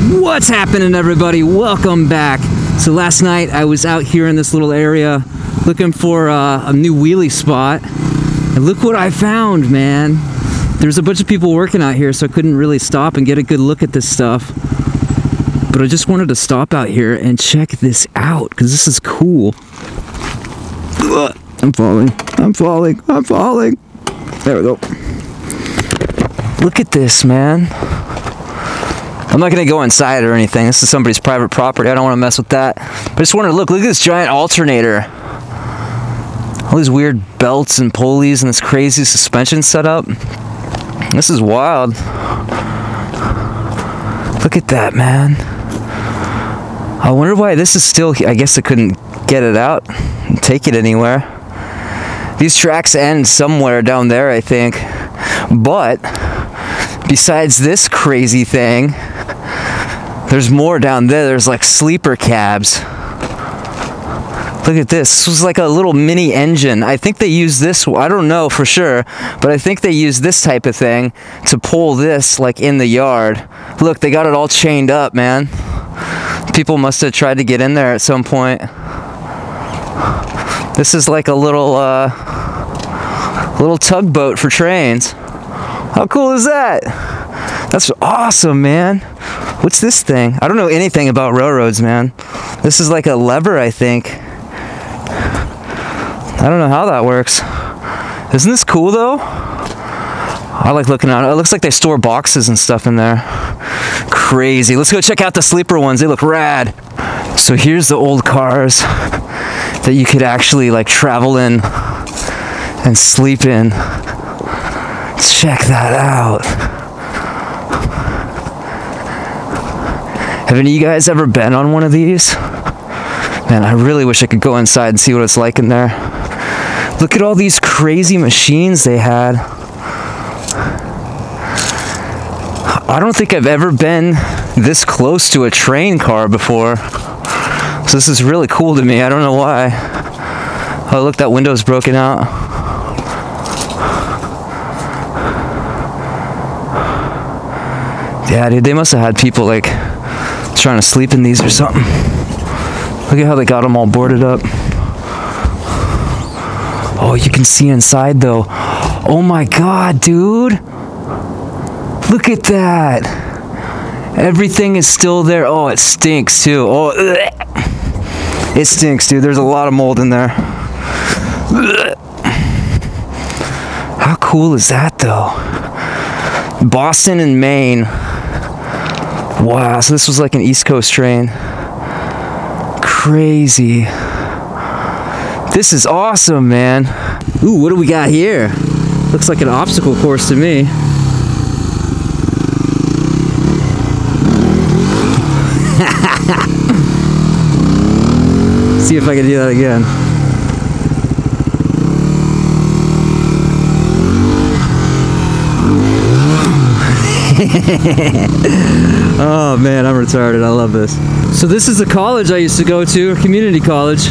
What's happening, everybody? Welcome back. So last night I was out here in this little area looking for a new wheelie spot, and look what I found, man. There's a bunch of people working out here, so I couldn't really stop and get a good look at this stuff, but I just wanted to stop out here and check this out because this is cool. Ugh, I'm falling. There we go. Look at this, man. I'm not gonna go inside or anything. This is somebody's private property. I don't want to mess with that. But I just wanted to look at this giant alternator. All these weird belts and pulleys and this crazy suspension setup. This is wild. Look at that, man. I wonder why this is still here. I guess I couldn't get it out and take it anywhere. These tracks end somewhere down there, I think. But besides this crazy thing, there's more down there. There's like sleeper cabs. Look at this. This was like a little mini engine. I think they use this, I don't know for sure, but I think they use this type of thing to pull this like in the yard. Look, they got it all chained up, man. People must have tried to get in there at some point. This is like a little tugboat for trains. How cool is that? That's awesome, man. What's this thing? I don't know anything about railroads, man. This is like a lever, I think. I don't know how that works. Isn't this cool, though? I like looking at it. It looks like they store boxes and stuff in there. Crazy. Let's go check out the sleeper ones. They look rad. So here's the old cars that you could actually like travel in and sleep in. Check that out. Have any of you guys ever been on one of these? Man, I really wish I could go inside and see what it's like in there. Look at all these crazy machines they had. I don't think I've ever been this close to a train car before. So this is really cool to me. I don't know why. Oh, look, that window's broken out. Yeah, dude, they must have had people like trying to sleep in these or something. Look at how they got them all boarded up. Oh, you can see inside though. Oh my God, dude. Look at that. Everything is still there. Oh, it stinks too. Oh, ugh. It stinks, dude. There's a lot of mold in there. Ugh. How cool is that though? Boston and Maine. Wow, so this was like an East Coast train. Crazy. This is awesome, man. Ooh, what do we got here? Looks like an obstacle course to me. See if I can do that again. Oh man, I'm retarded. I love this. So this is the college I used to go to, a community college.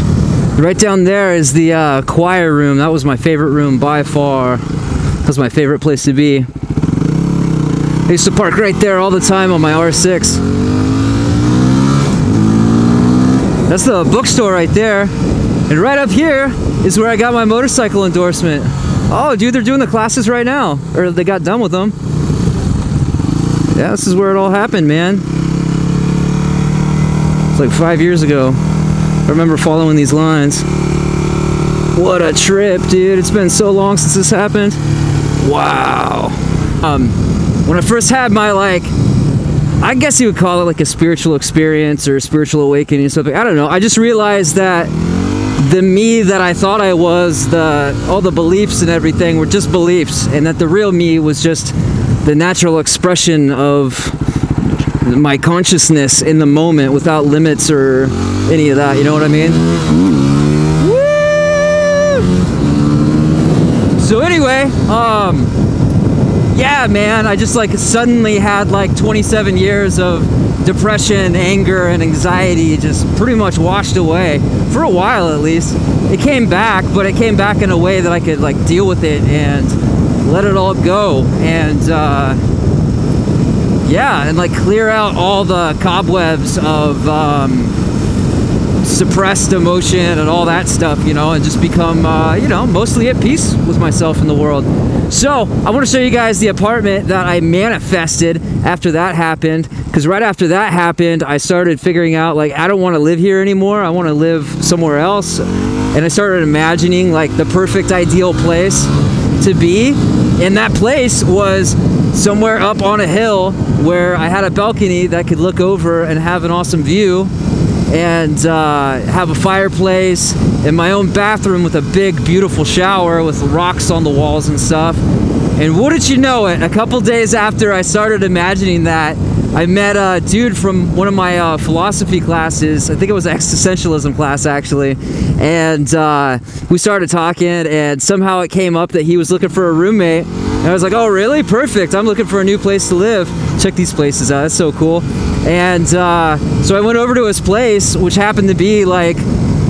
Right down there is the choir room. That was my favorite room by far. That was my favorite place to be. I used to park right there all the time on my R6. That's the bookstore right there. And right up here is where I got my motorcycle endorsement. Oh dude, they're doing the classes right now. Or they got done with them. Yeah, this is where it all happened, man. It's like 5 years ago. I remember following these lines. What a trip, dude. It's been so long since this happened. Wow. When I first had my, like, I guess you would call it like a spiritual experience or a spiritual awakening or something. I don't know. I just realized that the me that I thought I was, all the beliefs and everything were just beliefs, and that the real me was just the natural expression of my consciousness in the moment without limits or any of that, you know what I mean? Woo! So anyway, yeah, man, I just like suddenly had like 27 years of depression, anger, and anxiety just pretty much washed away, for a while at least. It came back, but it came back in a way that I could like deal with it and let it all go. And yeah, and like clear out all the cobwebs of suppressed emotion and all that stuff, you know, and just become, you know, mostly at peace with myself and the world. So I want to show you guys the apartment that I manifested after that happened, because right after that happened, I started figuring out, like, I don't want to live here anymore. I want to live somewhere else. And I started imagining like the perfect ideal place to be. And that place was somewhere up on a hill where I had a balcony that could look over and have an awesome view, and have a fireplace and my own bathroom with a big beautiful shower with rocks on the walls and stuff. And wouldn't you know it, a couple days after I started imagining that, I met a dude from one of my philosophy classes. I think it was an existentialism class, actually. And we started talking, and somehow it came up that he was looking for a roommate. And I was like, oh, really? Perfect. I'm looking for a new place to live. Check these places out. That's so cool. And so I went over to his place, which happened to be like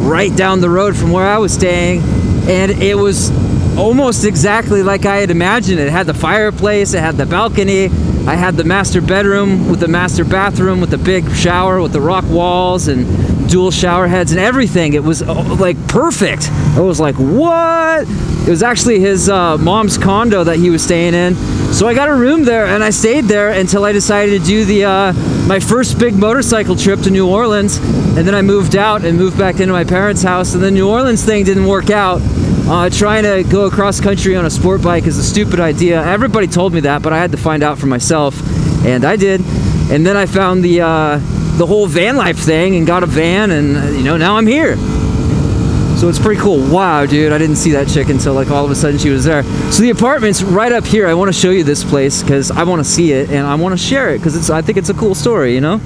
right down the road from where I was staying. And it was almost exactly like I had imagined it. It had the fireplace, it had the balcony, I had the master bedroom with the master bathroom with the big shower with the rock walls and dual shower heads and everything. It was like perfect. I was like, what? It was actually his mom's condo that he was staying in. So I got a room there and I stayed there until I decided to do the my first big motorcycle trip to New Orleans. And then I moved out and moved back into my parents' house, and the New Orleans thing didn't work out. Trying to go across country on a sport bike is a stupid idea. Everybody told me that, but I had to find out for myself, and I did. And then I found the whole van life thing and got a van, and you know, now I'm here. So it's pretty cool. Wow, dude, I didn't see that chick until like all of a sudden she was there. So the apartment's right up here. I want to show you this place because I want to see it and I want to share it because I think it's a cool story, you know?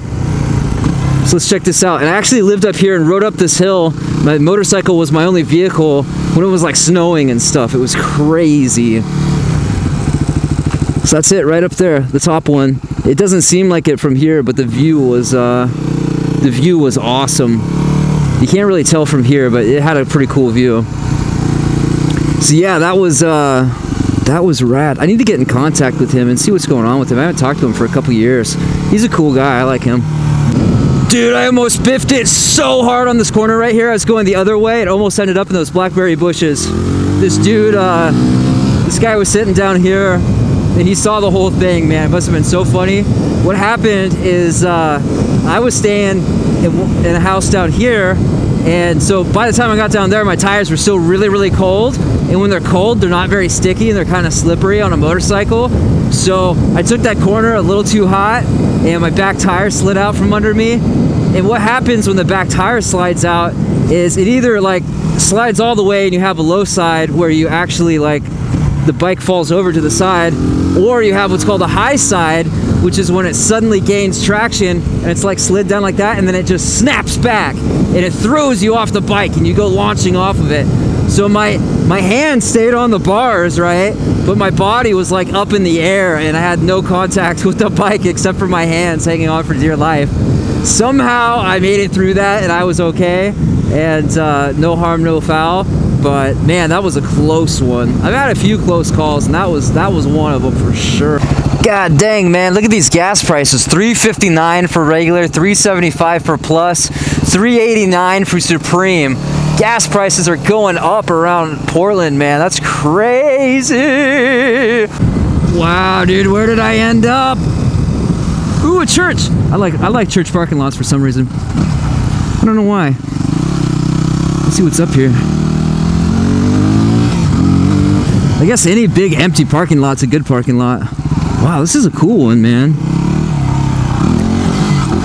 So let's check this out. And I actually lived up here and rode up this hill. My motorcycle was my only vehicle when it was like snowing and stuff. It was crazy. So that's it right up there, the top one. It doesn't seem like it from here, but the view was awesome. You can't really tell from here, but it had a pretty cool view. So yeah, that was rad. I need to get in contact with him and see what's going on with him. I haven't talked to him for a couple years. He's a cool guy. I like him. Dude, I almost biffed it so hard on this corner right here. I was going the other way. It almost ended up in those blackberry bushes. This dude, this guy was sitting down here and he saw the whole thing, man. It must have been so funny. What happened is I was staying in a house down here, and so by the time I got down there, my tires were still really, really cold. And when they're cold, they're not very sticky and they're kind of slippery on a motorcycle. So I took that corner a little too hot and my back tire slid out from under me. And what happens when the back tire slides out is it either like slides all the way and you have a low side where you actually like the bike falls over to the side, or you have what's called a high side, which is when it suddenly gains traction and it's like slid down like that and then it just snaps back and it throws you off the bike and you go launching off of it. So my hand stayed on the bars, right? But my body was like up in the air and I had no contact with the bike except for my hands hanging on for dear life. Somehow I made it through that and I was okay, and no harm, no foul. But man, that was a close one. I've had a few close calls and that was one of them for sure. God dang, man, look at these gas prices. $3.59 for regular, $3.75 for plus, $3.89 for Supreme. Gas prices are going up around Portland, man. That's crazy. Wow, dude, where did I end up? Ooh, a church. I like church parking lots for some reason. I don't know why. Let's see what's up here. I guess any big empty parking lot's a good parking lot. Wow, this is a cool one, man.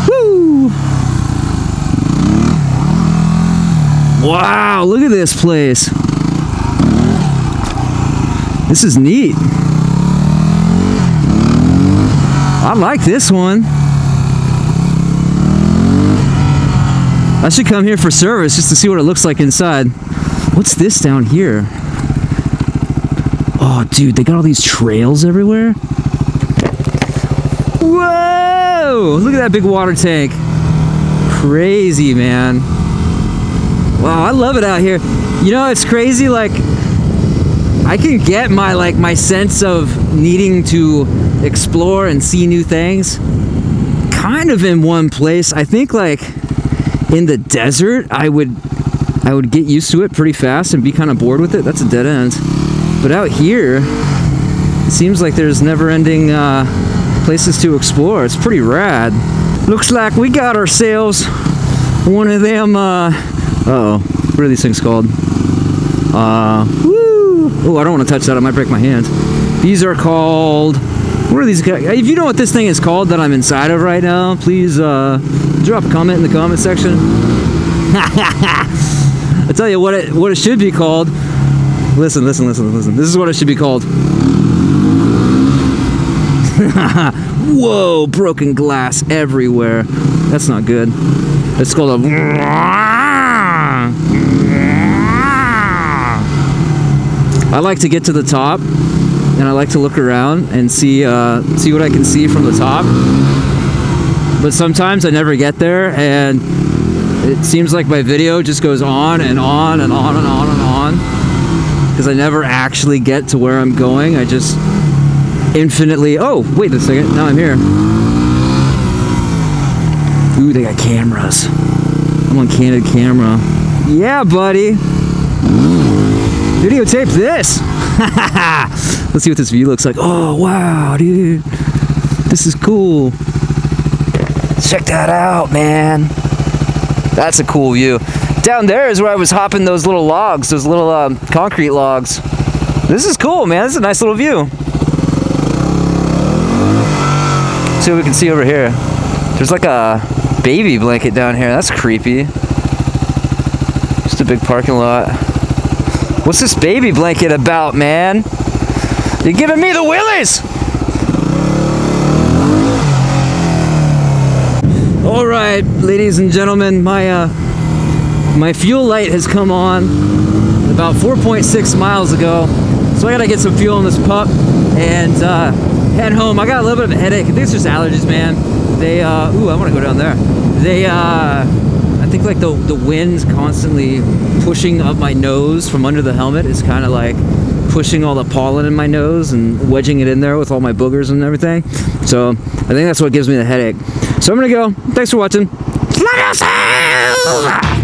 Woo! Wow, look at this place. This is neat. I like this one. I should come here for service just to see what it looks like inside. What's this down here? Oh, dude, they got all these trails everywhere. Whoa! Look at that big water tank. Crazy, man. Wow, I love it out here. You know, it's crazy, like, I can get my sense of needing to explore and see new things kind of in one place. I think like in the desert, I would get used to it pretty fast and be kind of bored with it. That's a dead end. But out here, it seems like there's never-ending places to explore. It's pretty rad. Looks like we got ourselves one of them, uh-oh, what are these things called? Woo! Oh, I don't want to touch that. I might break my hand. These are called, what are these guys? If you know what this thing is called that I'm inside of right now, please drop a comment in the comment section. I'll tell you what it should be called. Listen. This is what it should be called. Whoa, broken glass everywhere. That's not good. It's called a... I like to get to the top, and I like to look around and see what I can see from the top. But sometimes I never get there, and it seems like my video just goes on and on and on and on and on, because I never actually get to where I'm going. I just infinitely... Oh, wait a second. Now I'm here. Ooh, they got cameras. I'm on candid camera. Yeah, buddy. Videotape this. Let's see what this view looks like. Oh, wow, dude. This is cool. Check that out, man. That's a cool view. Down there is where I was hopping those little logs, those little concrete logs. This is cool, man. This is a nice little view. See what we can see over here. There's like a baby blanket down here. That's creepy. Just a big parking lot. What's this baby blanket about, man? You're giving me the willies! All right, ladies and gentlemen, my fuel light has come on about 4.6 miles ago, so I gotta get some fuel in this pup and head home. I got a little bit of a headache. I think it's just allergies, man. They ooh, I want to go down there. They I think like the wind's constantly pushing up my nose from under the helmet. It's kind of like pushing all the pollen in my nose and wedging it in there with all my boogers and everything. So I think that's what gives me the headache. So I'm gonna go. Thanks for watching. Love yourself!